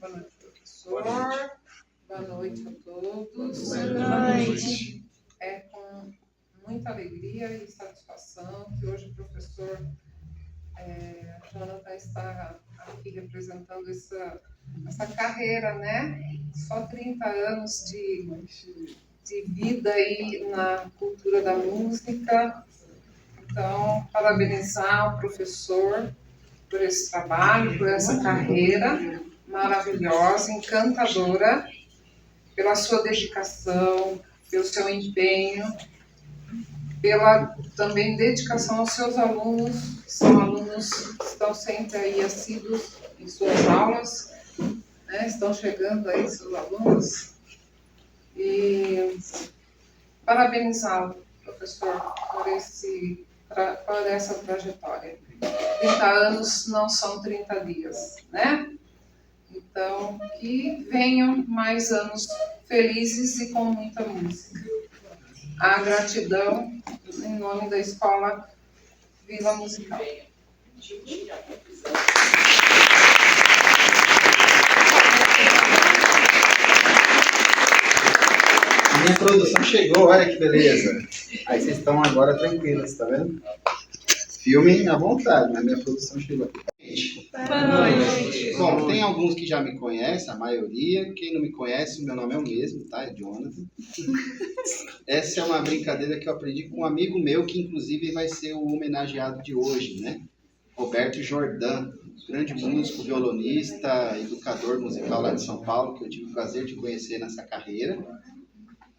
Boa noite, professor. Boa noite a todos. Boa noite. É com muita alegria e satisfação que hoje o professor Jonathan está aqui representando essa carreira, né? Só 30 anos de vida aí na cultura da música. Então, parabenizar o professor por esse trabalho, por essa carreira maravilhosa, encantadora, pela sua dedicação, pelo seu empenho, pela também dedicação aos seus alunos, que são alunos que estão sempre aí assíduos em suas aulas, né? Estão chegando aí seus alunos. E parabenizá-lo, professor, por essa trajetória. 30 anos não são 30 dias, né? Então, que venham mais anos felizes e com muita música. A gratidão em nome da Escola Vila Musical. Minha produção chegou, olha que beleza. Aí vocês estão agora tranquilos, tá vendo? Filmem à vontade, mas minha produção chegou. Boa noite. Bom, tem alguns que já me conhecem, a maioria. Quem não me conhece, o meu nome é o mesmo, tá? É Jonathan. Essa é uma brincadeira que eu aprendi com um amigo meu, que inclusive vai ser o homenageado de hoje, né? Roberto Jordan, grande músico, violonista, educador musical lá de São Paulo, que eu tive o prazer de conhecer nessa carreira.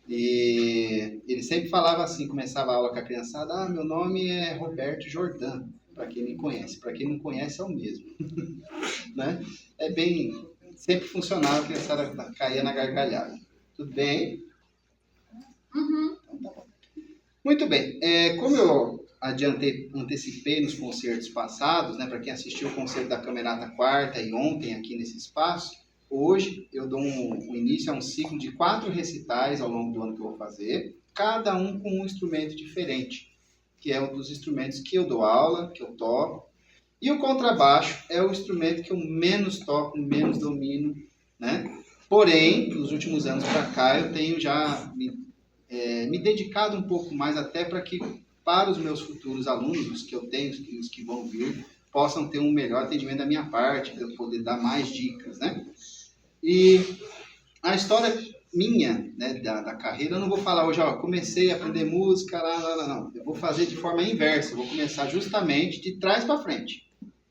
E ele sempre falava assim, começava a aula com a criançada, meu nome é Roberto Jordan, para quem me conhece. Para quem não conhece, é o mesmo. Né? É bem, sempre funcionava, a criançada caía na gargalhada. Tudo bem? Uhum. Então, tá bom. Muito bem, como eu antecipei nos concertos passados, né, para quem assistiu o concerto da Camerata Quarta e ontem aqui nesse espaço, hoje eu dou um início a um ciclo de 4 recitais ao longo do ano que eu vou fazer, cada um com um instrumento diferente, que é um dos instrumentos que eu dou aula, que eu toco. E o contrabaixo é o instrumento que eu menos toco, menos domino, né? Porém, nos últimos anos para cá, eu tenho já me dedicado um pouco mais até para os meus futuros alunos, os que eu tenho, os que vão vir, possam ter um melhor atendimento da minha parte, para eu poder dar mais dicas, né? E a história minha, né, da carreira, eu não vou falar hoje, comecei a aprender música, não. Eu vou fazer de forma inversa, eu vou começar justamente de trás para frente.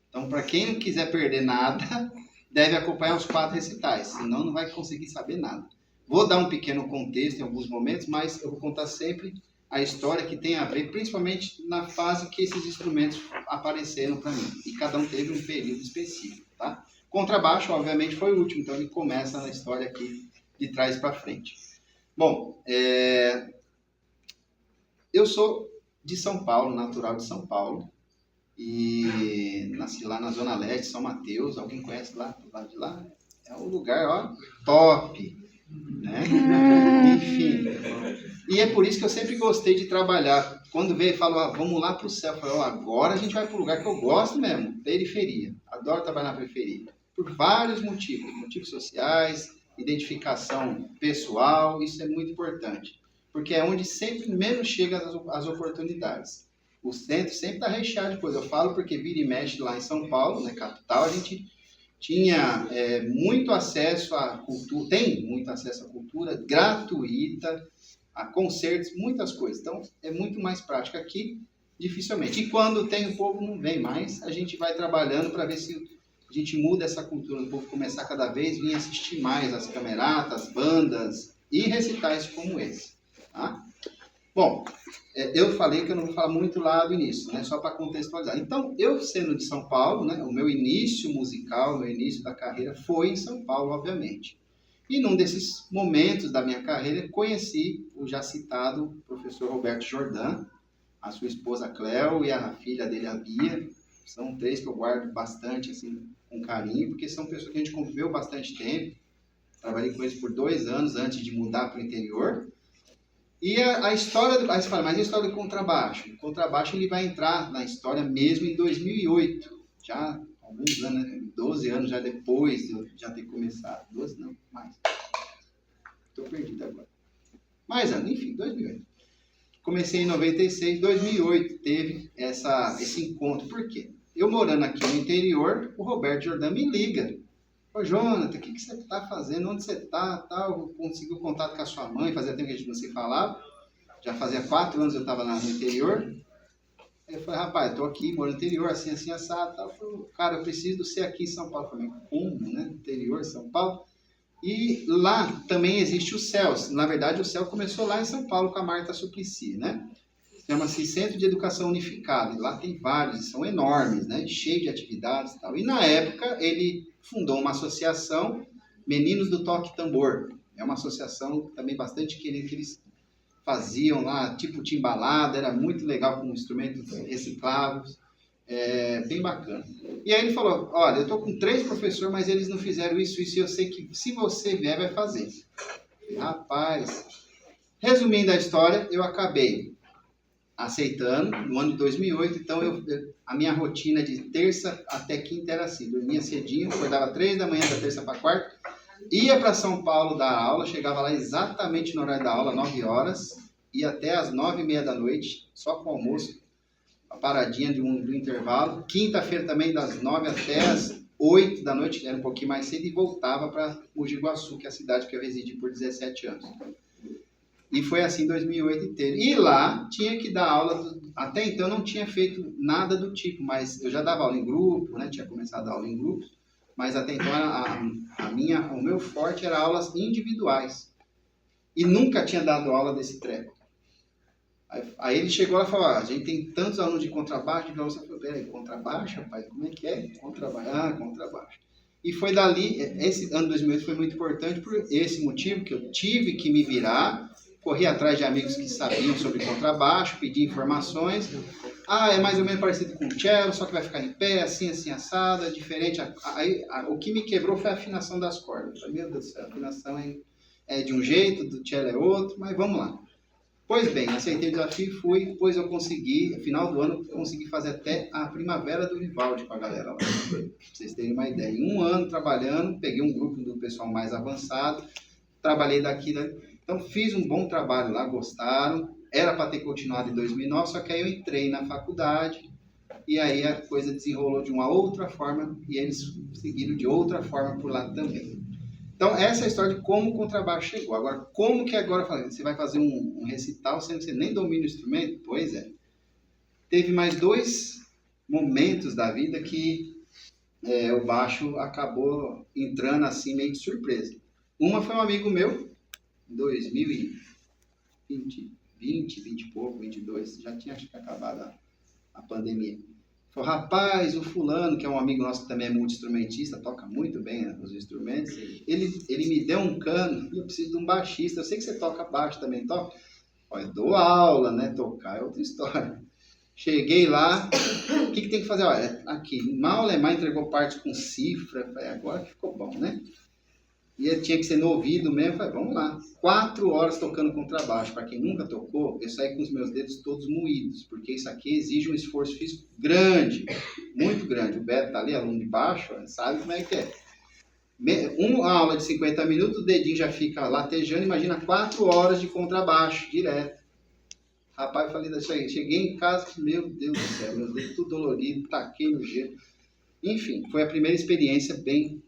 Então, para quem não quiser perder nada, deve acompanhar os 4 recitais, senão não vai conseguir saber nada. Vou dar um pequeno contexto em alguns momentos, mas eu vou contar sempre a história que tem a ver, principalmente na fase que esses instrumentos apareceram para mim. E cada um teve um período específico, tá? Contrabaixo, obviamente, foi o último, então ele começa na história aqui de trás para frente. Bom, eu sou de São Paulo, natural de São Paulo, e nasci lá na Zona Leste, São Mateus. Alguém conhece lá, do lado de lá? É um lugar, top, né? Enfim. E é por isso que eu sempre gostei de trabalhar. Quando veio e falou, vamos lá para o céu, eu falei, agora a gente vai para o lugar que eu gosto mesmo, periferia. Adoro trabalhar na periferia. Por vários motivos sociais, identificação pessoal, isso é muito importante. Porque é onde sempre menos chega as oportunidades. O centro sempre está recheado de coisa. Eu falo porque vira e mexe lá em São Paulo, né, capital, a gente tinha muito acesso à cultura, tem muito acesso à cultura gratuita, a concertos, muitas coisas. Então, é muito mais prático aqui, dificilmente. E quando tem, o povo não vem mais, a gente vai trabalhando para ver se a gente muda essa cultura, o povo começar cada vez a vir assistir mais as cameratas, bandas e recitais como esse. Tá? Bom, eu falei que eu não vou falar muito lá do início, né? Só para contextualizar. Então, eu sendo de São Paulo, né? O meu início musical, o meu início da carreira foi em São Paulo, obviamente. E num desses momentos da minha carreira, conheci o já citado professor Roberto Jordan, a sua esposa Cléo e a filha dele, a Bia. São 3 que eu guardo bastante, assim, com carinho, porque são pessoas que a gente conviveu bastante tempo. Trabalhei com eles por 2 anos antes de mudar para o interior. E a história aí você fala, mas a história do contrabaixo? O contrabaixo ele vai entrar na história mesmo em 2008. Já alguns anos, né? 12 anos já depois de eu já ter começado. 12 não, mais. Estou perdido agora. Mais anos, enfim, 2008. Comecei em 96, 2008 teve esse encontro. Por quê? Eu morando aqui no interior, o Roberto Jordão me liga. Ô, Jonathan, o que você está fazendo? Onde você está? Tal, conseguiu contato com a sua mãe, fazia tempo que a gente não se falava. Já fazia 4 anos eu estava lá no interior. Aí eu falei, rapaz, estou aqui, moro no interior, assim, assim, assado. Tal. Eu falei, cara, eu preciso ser aqui em São Paulo. Eu falei, como, né? Interior, São Paulo. E lá também existe o CELS. Na verdade, o CELS começou lá em São Paulo com a Marta Suplicy, né? Chama-se Centro de Educação Unificada. E lá tem vários, são enormes, né? Cheio de atividades e tal. E na época, ele fundou uma associação, Meninos do Toque Tambor. É uma associação também bastante querida, que eles faziam lá, tipo timbalada, era muito legal com instrumentos recicláveis. Bem bacana. E aí ele falou, olha, eu estou com 3 professores, mas eles não fizeram isso, e eu sei que se você vier, vai fazer. Falei, rapaz, resumindo a história, eu acabei aceitando no ano de 2008, então a minha rotina de terça até quinta era assim, dormia cedinho, acordava 3 da manhã da terça para quarta, ia para São Paulo dar aula, chegava lá exatamente no horário da aula, 9 horas, ia até às 9h30 da noite, só com almoço, a paradinha do intervalo. Quinta-feira também, das 9 até as 8 da noite, era um pouquinho mais cedo, e voltava para Mogi Guaçu, que é a cidade que eu residi por 17 anos. E foi assim 2008 inteiro. E lá tinha que dar aula, até então não tinha feito nada do tipo, mas eu já dava aula em grupo, né? Tinha começado a dar aula em grupos, mas até então o meu forte era aulas individuais. E nunca tinha dado aula desse treco. Aí ele chegou lá e falou, a gente tem tantos alunos de contrabaixo, de violão. Eu falei, peraí, contrabaixo, rapaz? Como é que é? Contrabaixo. Ah, contrabaixo. E foi dali, esse ano 2008 foi muito importante por esse motivo, que eu tive que me virar, corri atrás de amigos que sabiam sobre contrabaixo, pedi informações. É mais ou menos parecido com o cello, só que vai ficar em pé, assim, assim, assado, é diferente. O que me quebrou foi a afinação das cordas. Eu falei, meu Deus do céu, a afinação é de um jeito, do cello é outro, mas vamos lá. Pois bem, aceitei o desafio e fui, depois eu consegui, no final do ano, consegui fazer até a Primavera do Vivaldi com a galera lá, pra vocês terem uma ideia. Em 1 ano trabalhando, peguei um grupo do pessoal mais avançado, trabalhei daqui, então fiz um bom trabalho lá, gostaram, era para ter continuado em 2009, só que aí eu entrei na faculdade, e aí a coisa desenrolou de uma outra forma, e eles seguiram de outra forma por lá também. Então, essa é a história de como o contrabaixo chegou. Agora, como que agora você vai fazer um recital sendo que você nem domina o instrumento? Pois é. Teve mais 2 momentos da vida que o baixo acabou entrando assim meio de surpresa. Uma foi um amigo meu, em 2020, 20 e pouco, 22, já tinha acho que acabado a pandemia. Falei, rapaz, o fulano, que é um amigo nosso que também é multi-instrumentista, toca muito bem, né, os instrumentos, ele me deu um cano, eu preciso de um baixista, eu sei que você toca baixo também, toca? Eu dou aula, né, tocar é outra história. Cheguei lá, o que tem que fazer? Olha, aqui, mal alemão entregou partes com cifra, falei, agora que ficou bom, né? E tinha que ser no ouvido mesmo, falei, vamos lá. 4 horas tocando contrabaixo. Para quem nunca tocou, eu saí com os meus dedos todos moídos, porque isso aqui exige um esforço físico grande, muito grande. O Beto tá ali, aluno de baixo, sabe como é que é. Uma aula de 50 minutos, o dedinho já fica latejando, imagina 4 horas de contrabaixo, direto. Rapaz, eu falei, cheguei em casa, meu Deus do céu, meus dedos tudo dolorido, taquei no gelo. Enfim, foi a primeira experiência bem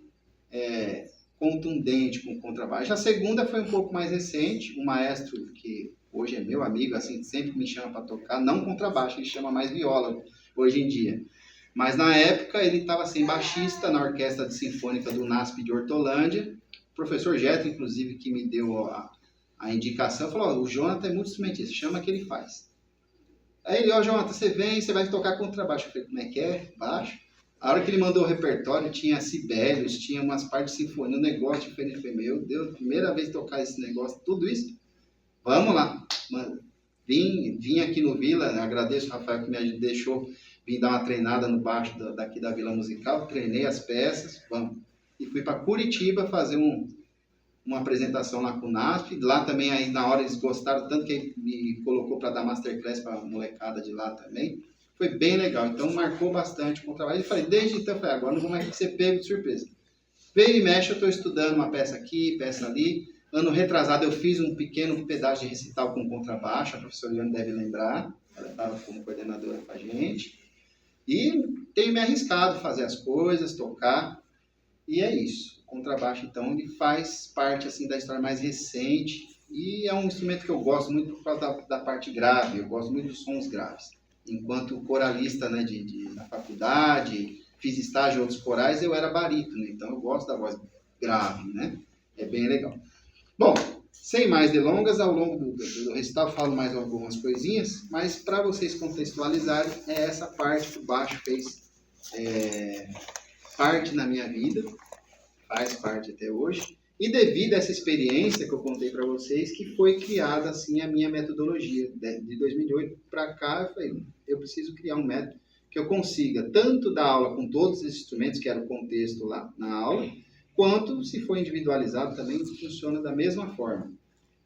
contundente com o contrabaixo. A segunda foi um pouco mais recente, um maestro que hoje é meu amigo, assim, sempre me chama para tocar, não contrabaixo, ele chama mais viola hoje em dia. Mas na época ele estava sem baixista na orquestra sinfônica do NASP de Hortolândia, o professor Jeto, inclusive, que me deu a indicação, falou, o Jonathan é muito instrumentista, chama que ele faz. Aí ele, Jonathan, você vem, você vai tocar contrabaixo. Eu falei, como é que é? Baixo? A hora que ele mandou o repertório, tinha Sibelius, tinha umas partes de sinfonia, um negócio diferente. Eu falei, meu Deus, primeira vez tocar esse negócio, tudo isso? Vamos lá. Mano, vim aqui no Vila, agradeço o Rafael que me deixou vir dar uma treinada no baixo daqui da Vila Musical, treinei as peças, vamos. E fui para Curitiba fazer uma apresentação lá com o NASP. Lá também, aí na hora eles gostaram, tanto que ele me colocou para dar masterclass para a molecada de lá também. Foi bem legal. Então, marcou bastante com o trabalho. E falei, desde então, agora não vou mais ser pego de surpresa. Veio e mexe, eu estou estudando uma peça aqui, peça ali. Ano retrasado, eu fiz um pequeno pedaço de recital com contrabaixo. A professora Leandro deve lembrar. Ela estava como coordenadora com a gente. E tenho me arriscado a fazer as coisas, tocar. E é isso. O contrabaixo, então, ele faz parte assim, da história mais recente. E é um instrumento que eu gosto muito por causa da parte grave. Eu gosto muito dos sons graves. Enquanto coralista, né, na faculdade, fiz estágio em outros corais, eu era barítono. Então, eu gosto da voz grave, né? É bem legal. Bom, sem mais delongas, ao longo do recital eu falo mais algumas coisinhas, mas para vocês contextualizarem, é essa parte que o baixo fez parte na minha vida, faz parte até hoje. E devido a essa experiência que eu contei para vocês, que foi criada assim a minha metodologia. De 2008 para cá, eu falei, eu preciso criar um método que eu consiga tanto dar aula com todos esses instrumentos, que era o contexto lá na aula, quanto, se for individualizado, também funciona da mesma forma.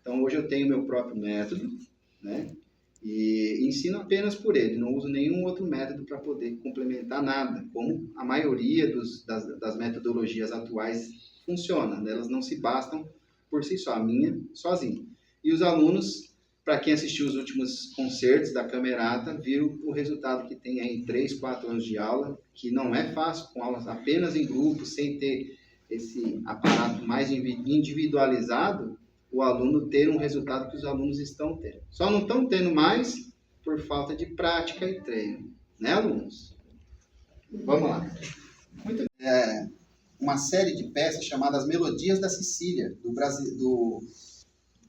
Então, hoje eu tenho meu próprio método, né? E ensino apenas por ele, não uso nenhum outro método para poder complementar nada, como a maioria das metodologias atuais funciona, né? Elas não se bastam por si só, a minha sozinha. E os alunos, para quem assistiu os últimos concertos da Camerata, viram o resultado que tem aí em 3, 4 anos de aula, que não é fácil, com aulas apenas em grupo, sem ter esse aparato mais individualizado, o aluno ter um resultado que os alunos estão tendo. Só não estão tendo mais por falta de prática e treino. Né, alunos? Vamos lá. Muito bem. Uma série de peças chamadas Melodias da Sicília, do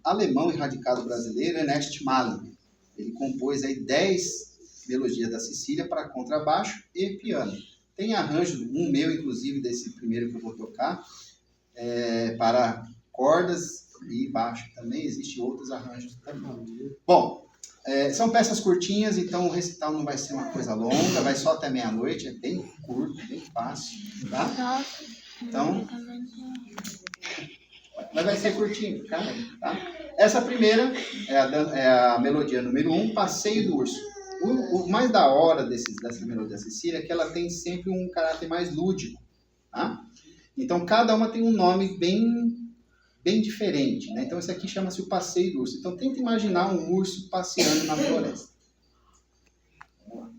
alemão e radicado brasileiro Ernest Malin. Ele compôs aí 10 melodias da Sicília para contrabaixo e piano. Tem arranjo, um meu inclusive, desse primeiro que eu vou tocar, para cordas e baixo também, existem outros arranjos também. Bom, são peças curtinhas, então o recital não vai ser uma coisa longa, vai só até meia-noite, é bem curto, bem fácil, tá? Então, mas vai ser curtinho, tá? Essa primeira é a melodia número 1, Passeio do Urso. O mais da hora dessa melodia da Sicília é que ela tem sempre um caráter mais lúdico, tá? Então, cada uma tem um nome bem diferente, né? Então, esse aqui chama-se o Passeio do Urso. Então, tenta imaginar um urso passeando na floresta. Vamos lá.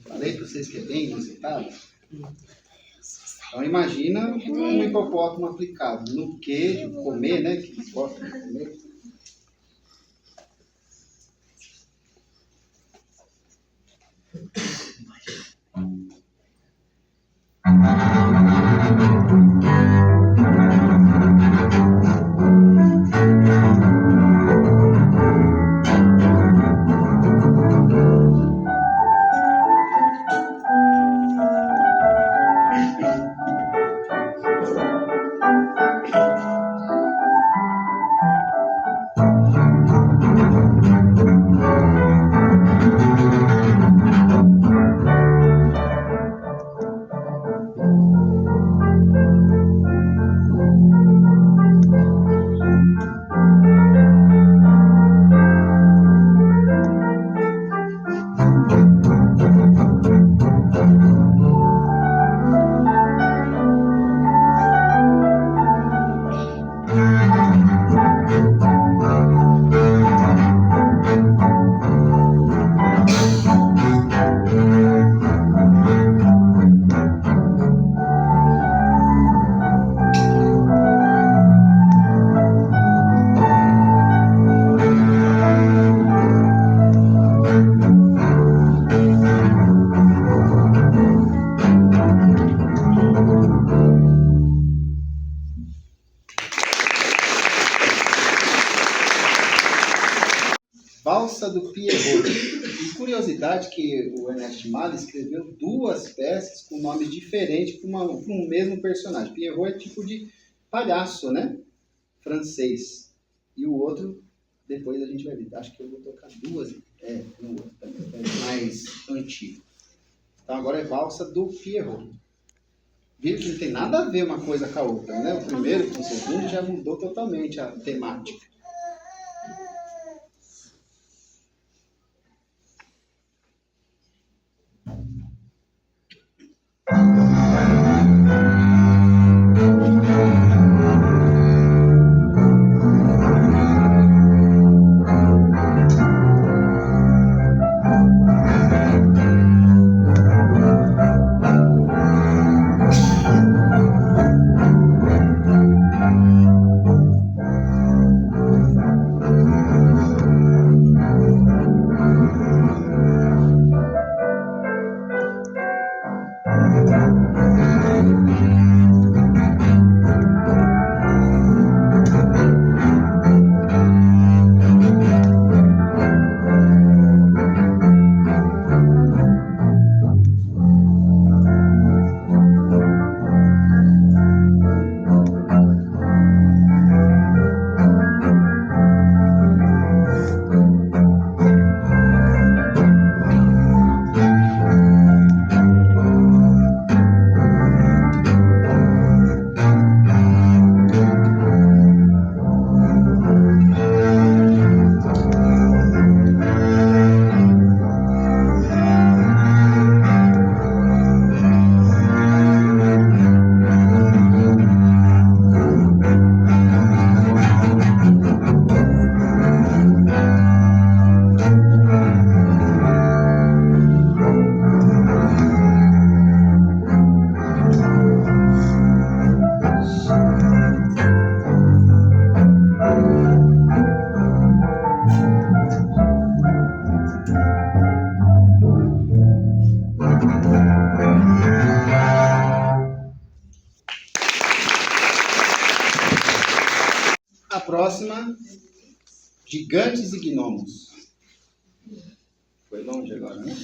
Falei para vocês que é bem inusitado. Então imagina um hipopótamo aplicado no queijo, comer, né? Que eles gostam de comer. Valsa do Pierrot. E curiosidade que o Ernest Mali escreveu 2 peças com nomes diferentes para um mesmo personagem. Pierrot é tipo de palhaço, né? Francês. E o outro, depois a gente vai ver. Acho que eu vou tocar 2. No outro também, é mais antigo. Então agora é Valsa do Pierrot. Viram que não tem nada a ver uma coisa com a outra, né? O primeiro com o segundo já mudou totalmente a temática. A próxima, Gigantes e Gnomos. Foi longe agora, né?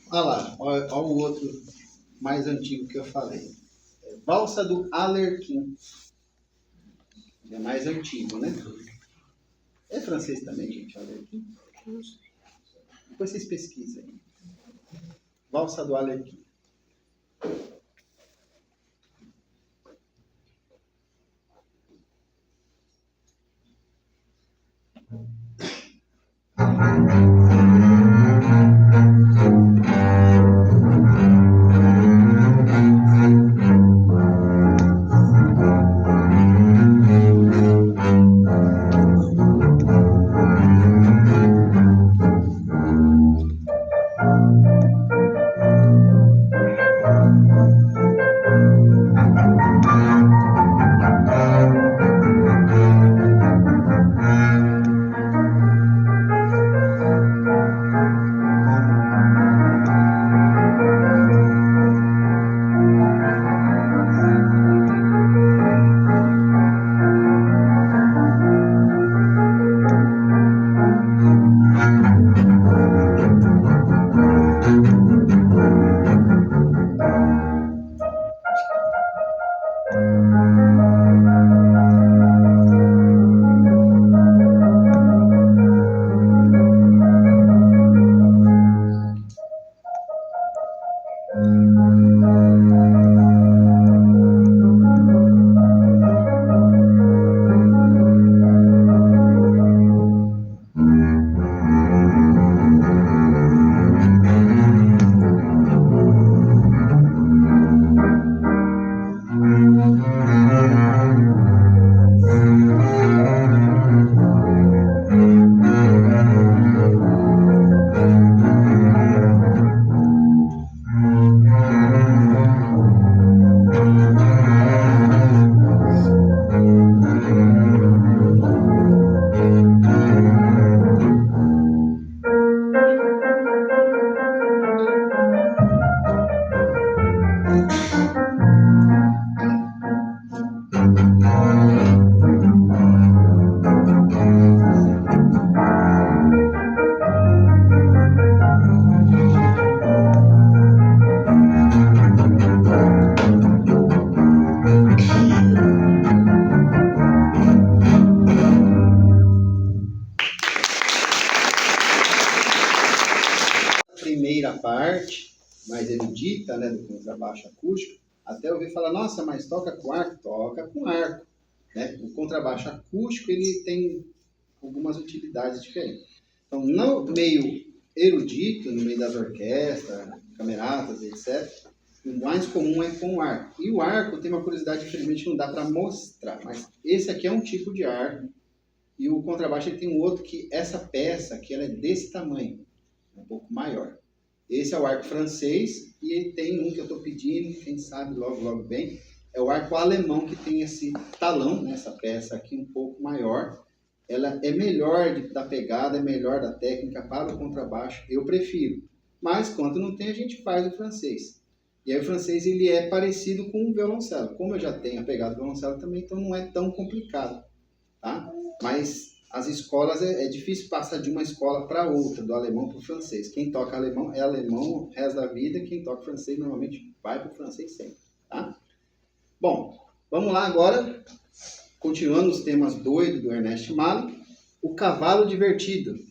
Olha lá, olha o outro mais antigo que eu falei. Valsa do Alerquim. É mais antigo, né? É francês também, gente, Alerquim? Depois vocês pesquisem. Valsa do Alerquim. primeira parte, mais erudita, né, do contrabaixo acústico, até ouvir falar, nossa, mas toca com arco? Toca com arco. Né? O contrabaixo acústico ele tem algumas utilidades diferentes. Então, no meio erudito, no meio das orquestras, cameratas, etc., o mais comum é com o arco. E o arco tem uma curiosidade, infelizmente não dá para mostrar, mas esse aqui é um tipo de arco. E o contrabaixo ele tem um outro que, essa peça aqui, ela é desse tamanho, um pouco maior. Esse é o arco francês e ele tem um que eu estou pedindo, quem sabe logo, logo bem, é o arco alemão que tem esse talão, né, essa peça aqui um pouco maior. Ela é melhor da pegada, é melhor da técnica para o contrabaixo, eu prefiro. Mas quando não tem, a gente faz o francês. E aí o francês ele é parecido com o violoncelo. Como eu já tenho a pegada do violoncelo também, então não é tão complicado. Tá? Mas as escolas, é difícil passar de uma escola para outra, do alemão para o francês. Quem toca alemão é alemão o resto da vida, quem toca francês normalmente vai para o francês sempre. Tá? Bom, vamos lá agora, continuando os temas doidos do Ernest Mali, o cavalo divertido.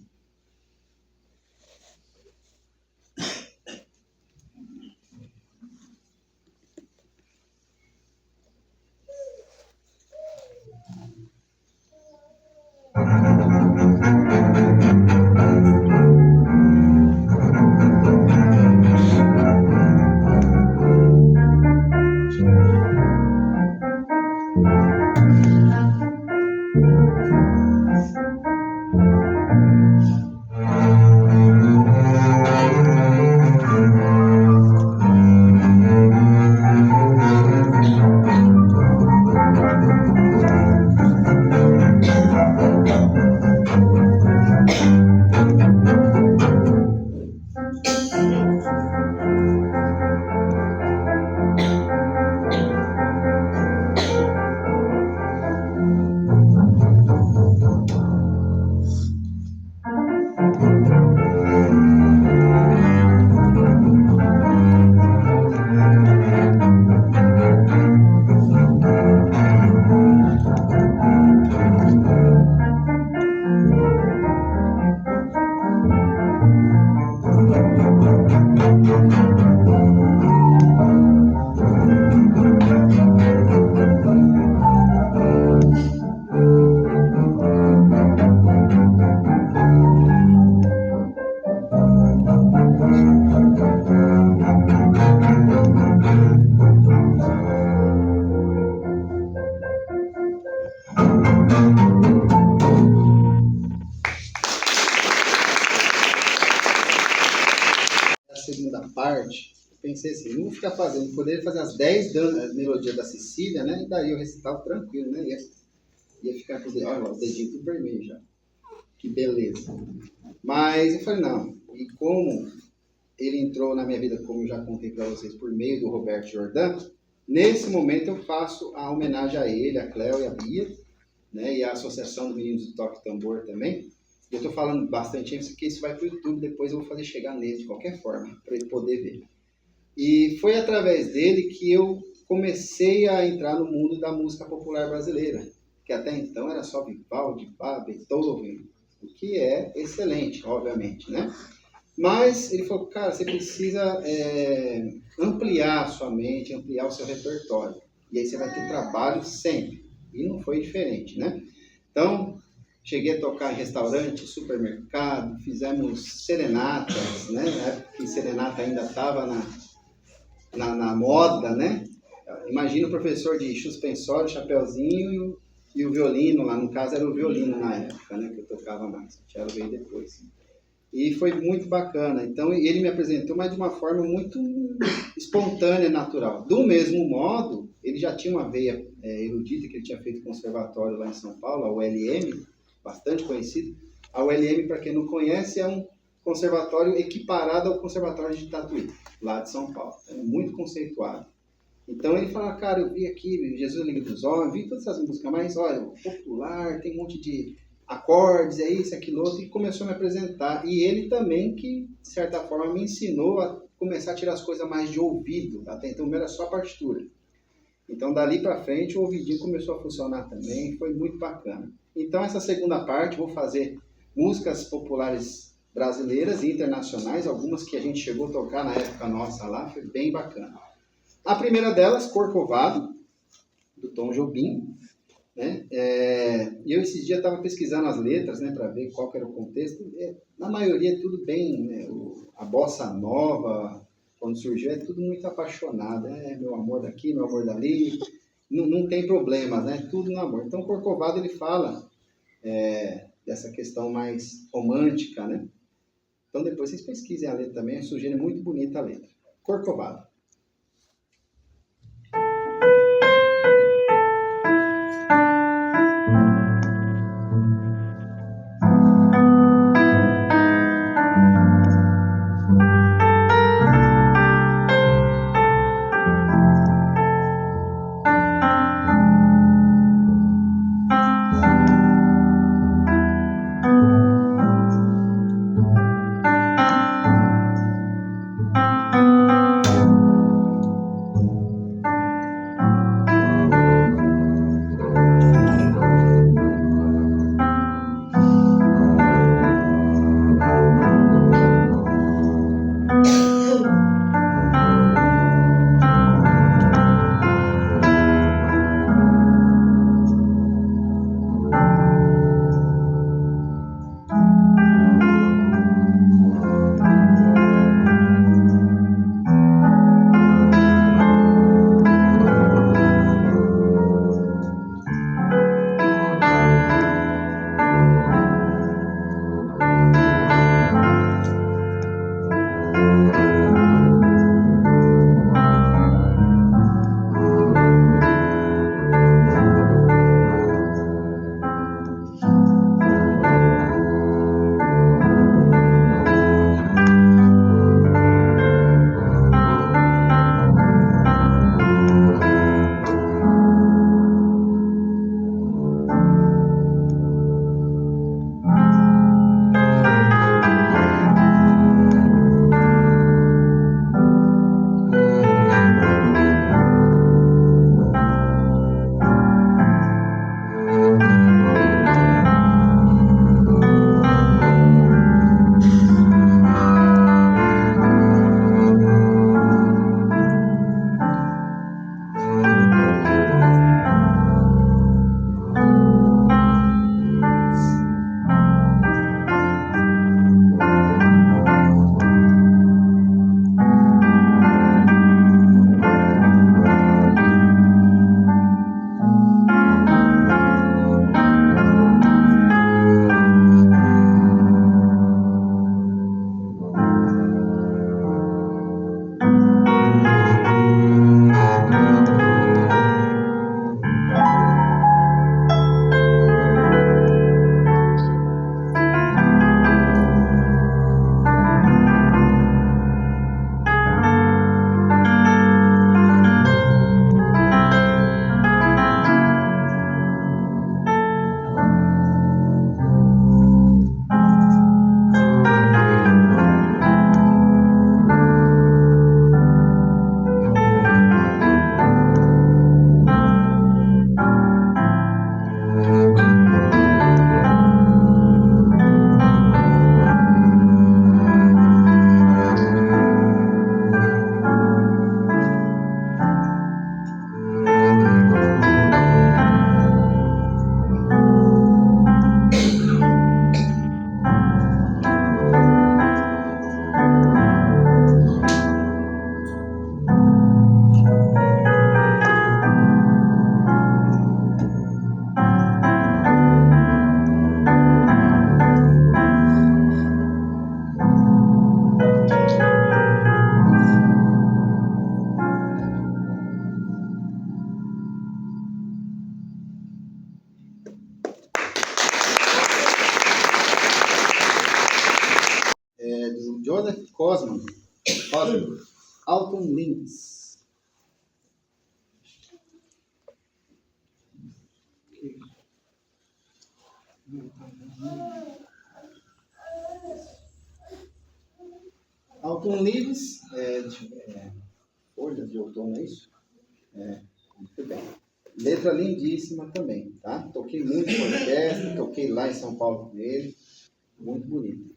Segunda parte, eu pensei assim, não vou ficar fazendo, poderia fazer as 10 melodias da Cecília, né, e daí o recital tranquilo, né, ia ficar com olha, o dedinho tudo vermelho já, que beleza. Mas eu falei, não, e como ele entrou na minha vida, como eu já contei para vocês, por meio do Roberto Jordan, nesse momento eu faço a homenagem a ele, a Cléo e a Bia, né, e a Associação dos Meninos do Toque Tambor também. Eu estou falando bastante isso, porque isso vai para o YouTube, depois eu vou fazer chegar nele de qualquer forma, para ele poder ver. E foi através dele que eu comecei a entrar no mundo da música popular brasileira, que até então era só Vivaldi, Bach, Beethoven, o que é excelente, obviamente, né? Mas ele falou, cara, você precisa ampliar a sua mente, ampliar o seu repertório, e aí você vai ter trabalho sempre, e não foi diferente, né? Então, cheguei a tocar em restaurante, supermercado, fizemos serenatas, né? Na época que serenata ainda estava na moda, né? Imagina o professor de suspensório, chapeuzinho e o violino, lá no caso era o violino na época, né? Que eu tocava mais, o cello veio depois. E foi muito bacana. Então ele me apresentou, mas de uma forma muito espontânea, natural. Do mesmo modo, ele já tinha uma veia erudita, que ele tinha feito conservatório lá em São Paulo, a ULM, bastante conhecido. A ULM, para quem não conhece, é um conservatório equiparado ao Conservatório de Tatuí, lá de São Paulo. É muito conceituado. Então ele fala, cara, eu vi aqui Jesus Liga dos Homens, vi todas essas músicas, mas olha, popular, tem um monte de acordes, é isso, aquilo outro, e começou a me apresentar. E ele também que, de certa forma, me ensinou a começar a tirar as coisas mais de ouvido. Até então era só a partitura. Então dali para frente o ouvidinho começou a funcionar também, foi muito bacana. Então essa segunda parte, vou fazer músicas populares brasileiras e internacionais, algumas que a gente chegou a tocar na época nossa lá, foi bem bacana. A primeira delas, Corcovado, do Tom Jobim, né? E eu esses dias estava pesquisando as letras, né, para ver qual que era o contexto. Na maioria é tudo bem, né? A bossa nova, quando surgiu, é tudo muito apaixonado, meu amor daqui, meu amor dali, não tem problemas, né? Tudo no amor. Então, Corcovado, ele fala dessa questão mais romântica, né? Então, depois vocês pesquisem a letra também, eu sugiro, muito bonita a letra. Corcovado. Joseph Cosman, Autumn Leaves. Autumn Leaves, folhas de outono, é isso? Muito bem. Letra lindíssima também, tá? Toquei muito com a orquestra, toquei lá em São Paulo com ele, muito bonito.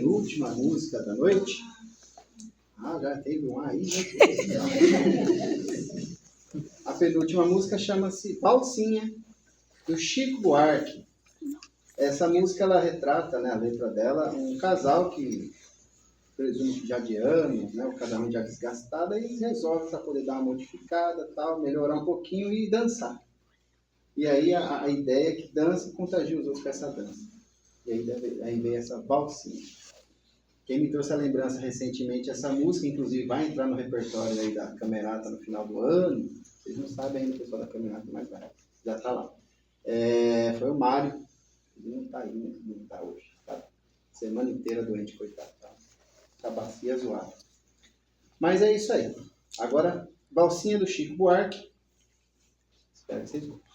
penúltima música da noite. Ah, já teve um aí, né? A penúltima música chama-se Valsinha, do Chico Buarque. Essa música, ela retrata, né, a letra dela, um casal que presumo que já de anos, né, o casamento já desgastado, e resolve para poder dar uma modificada, tal, melhorar um pouquinho e dançar. E aí a ideia é que dança e contagia os outros com essa dança. E aí vem essa valsinha. Quem me trouxe a lembrança recentemente, essa música, inclusive, vai entrar no repertório aí da Camerata no final do ano. Vocês não sabem ainda, o pessoal da Camerata, mas vai, já está lá. Foi o Mário, ele não está aí, não está hoje. Tá? Semana inteira doente, coitado. Tá? A bacia zoada. Mas é isso aí. Agora, valsinha do Chico Buarque. Espero que vocês gostem.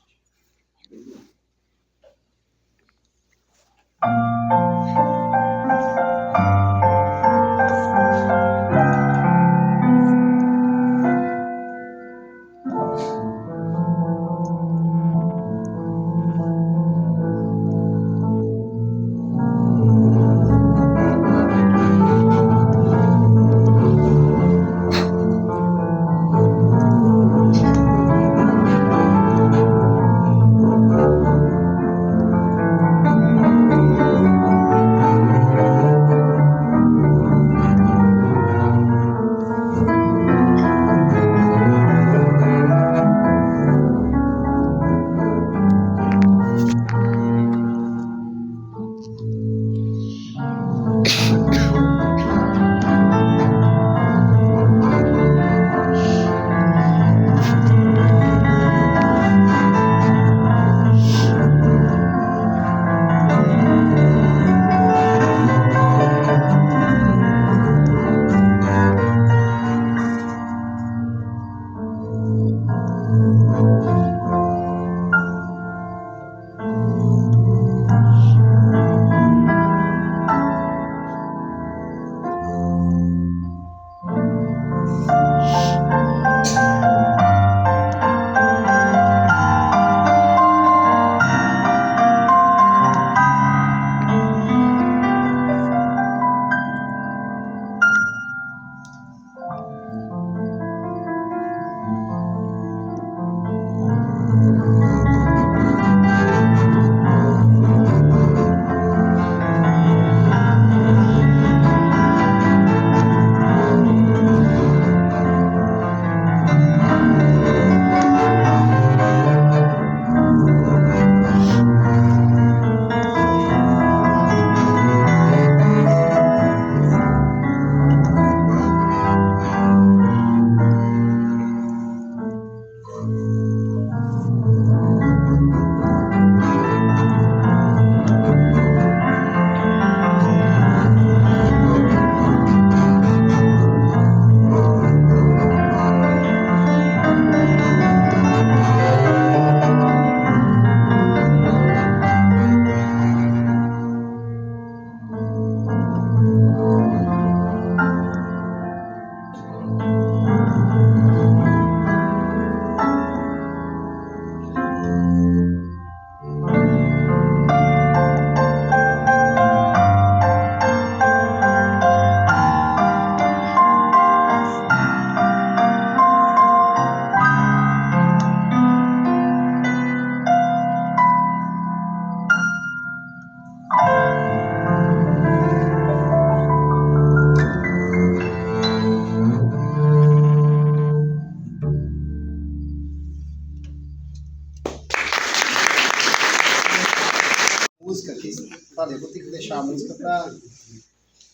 Música aqui, falei, vou ter que deixar a música para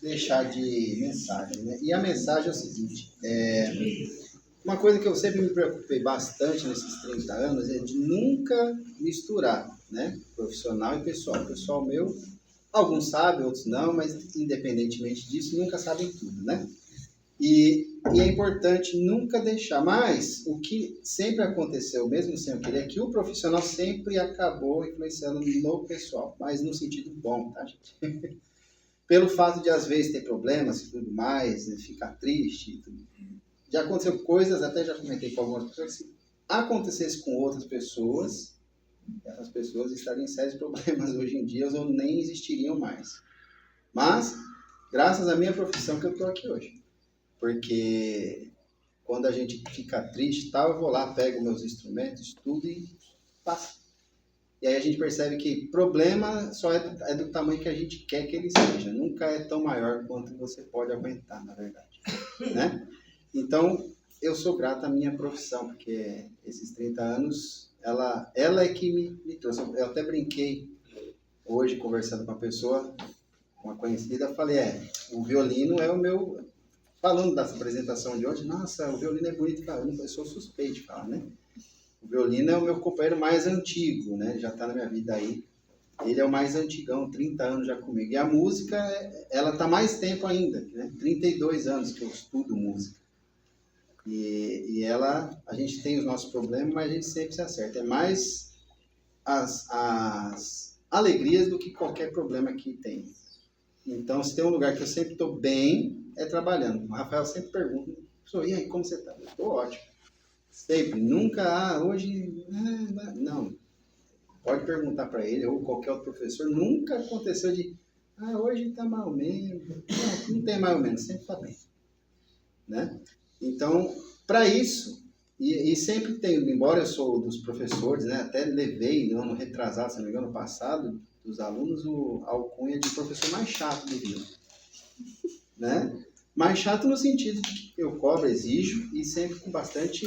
deixar de mensagem, né? E a mensagem é o seguinte, uma coisa que eu sempre me preocupei bastante nesses 30 anos é de nunca misturar, né? Profissional e pessoal. O pessoal meu, alguns sabem, outros não, mas independentemente disso, nunca sabem tudo, né? E é importante nunca deixar, mas o que sempre aconteceu, mesmo sem eu querer, é que o profissional sempre acabou influenciando no pessoal, mas no sentido bom, tá, gente? Pelo fato de, às vezes, ter problemas e tudo mais, né, ficar triste. Tudo. Já aconteceu coisas, até já comentei com algumas pessoas, que se acontecesse com outras pessoas, essas pessoas estariam em sérios problemas hoje em dia ou nem existiriam mais. Mas graças à minha profissão que eu estou aqui hoje. Porque quando a gente fica triste e tal, eu vou lá, pego meus instrumentos, estudo e faço. E aí a gente percebe que problema só é do tamanho que a gente quer que ele seja. Nunca é tão maior quanto você pode aguentar, na verdade. Né? Então, eu sou grato à minha profissão, porque esses 30 anos, ela é que me trouxe. Eu até brinquei hoje, conversando com uma pessoa, uma conhecida, falei, o violino é o meu... Falando dessa apresentação de hoje, nossa, o violino é bonito, cara, eu sou suspeito de falar, né? O violino é o meu companheiro mais antigo, né? Já está na minha vida aí. Ele é o mais antigão, 30 anos já comigo. E a música, ela está mais tempo ainda, né? 32 anos que eu estudo música. E ela, a gente tem os nossos problemas, mas a gente sempre se acerta. É mais as alegrias do que qualquer problema que tem. Então, se tem um lugar que eu sempre estou bem, é trabalhando. O Rafael sempre pergunta, e aí, como você está? Eu estou ótimo. Sempre, nunca, hoje, não. Pode perguntar para ele, ou qualquer outro professor, nunca aconteceu de, hoje está mal mesmo. Não tem mal menos, sempre está bem. Né? Então, para isso, e sempre tenho, embora eu sou dos professores, né, até levei, no ano retrasado, se não me engano, no passado, dos alunos, a alcunha de professor mais chato do Rio. Né? Mais chato no sentido de que eu cobro, exijo, e sempre com bastante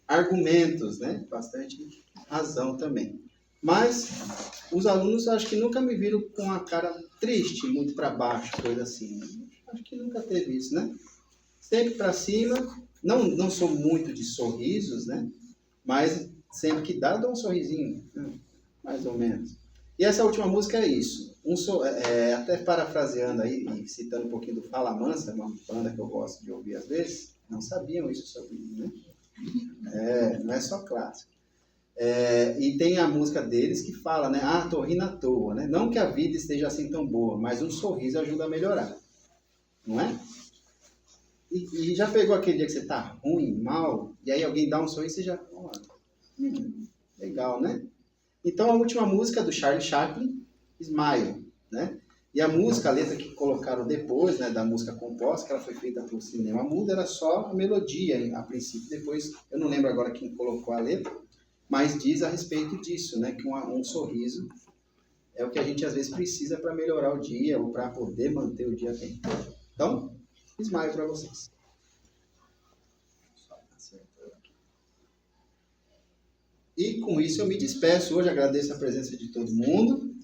argumentos, né? Bastante razão também. Mas os alunos acho que nunca me viram com a cara triste, muito para baixo, coisa assim. Acho que nunca teve isso, né? Sempre para cima. Não sou muito de sorrisos, né? Mas sempre que dá, dou um sorrisinho, mais ou menos. E essa última música é isso. Até parafraseando aí, e citando um pouquinho do Fala Mansa, uma banda que eu gosto de ouvir às vezes, não sabiam isso sobre mim, né? Não é só clássico. E tem a música deles que fala, né? Tô rindo à toa, né? Não que a vida esteja assim tão boa, mas um sorriso ajuda a melhorar. Não é? E já pegou aquele dia que você tá ruim, mal, e aí alguém dá um sorriso e você já... legal, né? Então, a última música do Charlie Chaplin, Smile, né? E a música, a letra que colocaram depois, né, da música composta, que ela foi feita para o cinema mudo, era só a melodia, a princípio. Depois, eu não lembro agora quem colocou a letra, mas diz a respeito disso, né, que um sorriso é o que a gente às vezes precisa para melhorar o dia ou para poder manter o dia bem. Então, Smile para vocês. E com isso eu me despeço hoje, agradeço a presença de todo mundo,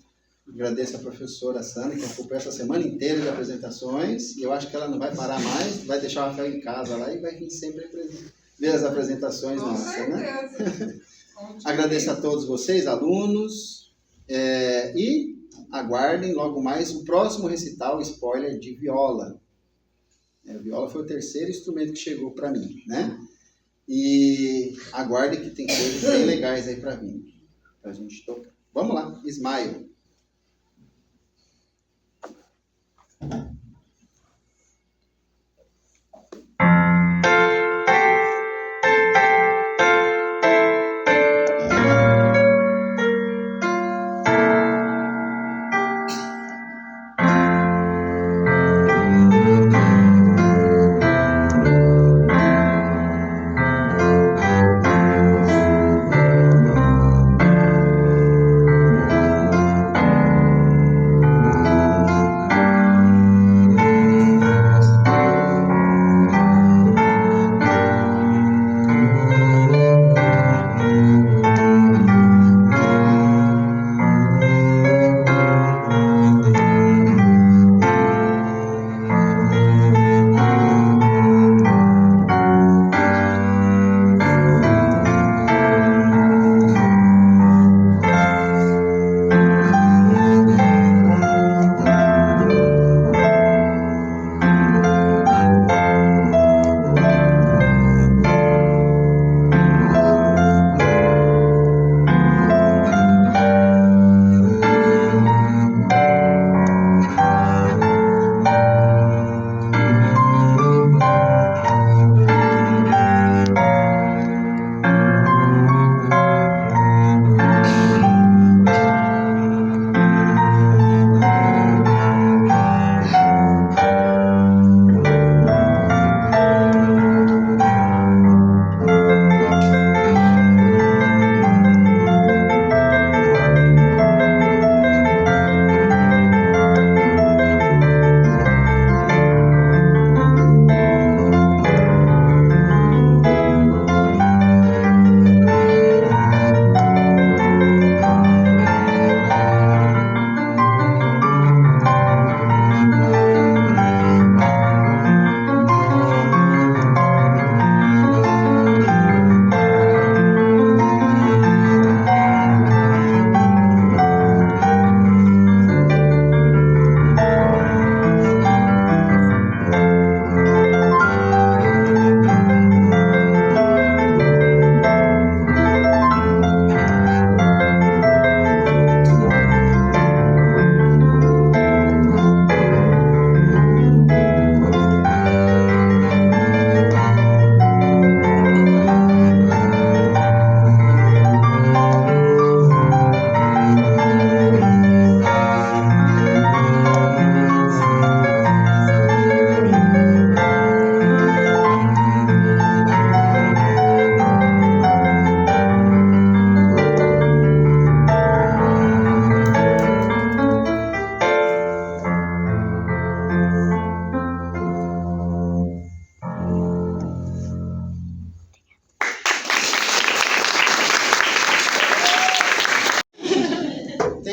agradeço a professora Sandra, que ocupou essa semana inteira de apresentações, e eu acho que ela não vai parar mais, vai deixar o Rafael em casa lá e vai vir sempre ver as apresentações nossas, né? Agradeço a todos vocês, alunos, e aguardem logo mais o próximo recital, spoiler, de viola. A viola foi o terceiro instrumento que chegou para mim, né? E aguardem que tem coisas bem legais aí para vir, pra gente tocar. Vamos lá, Smile.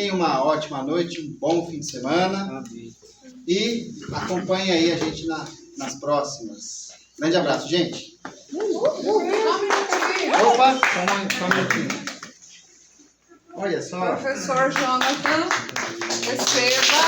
tenha uma ótima noite, um bom fim de semana. E acompanhe aí a gente nas próximas. Grande abraço, gente. Opa, só um minutinho. Olha só. Professor Jonathan, receba.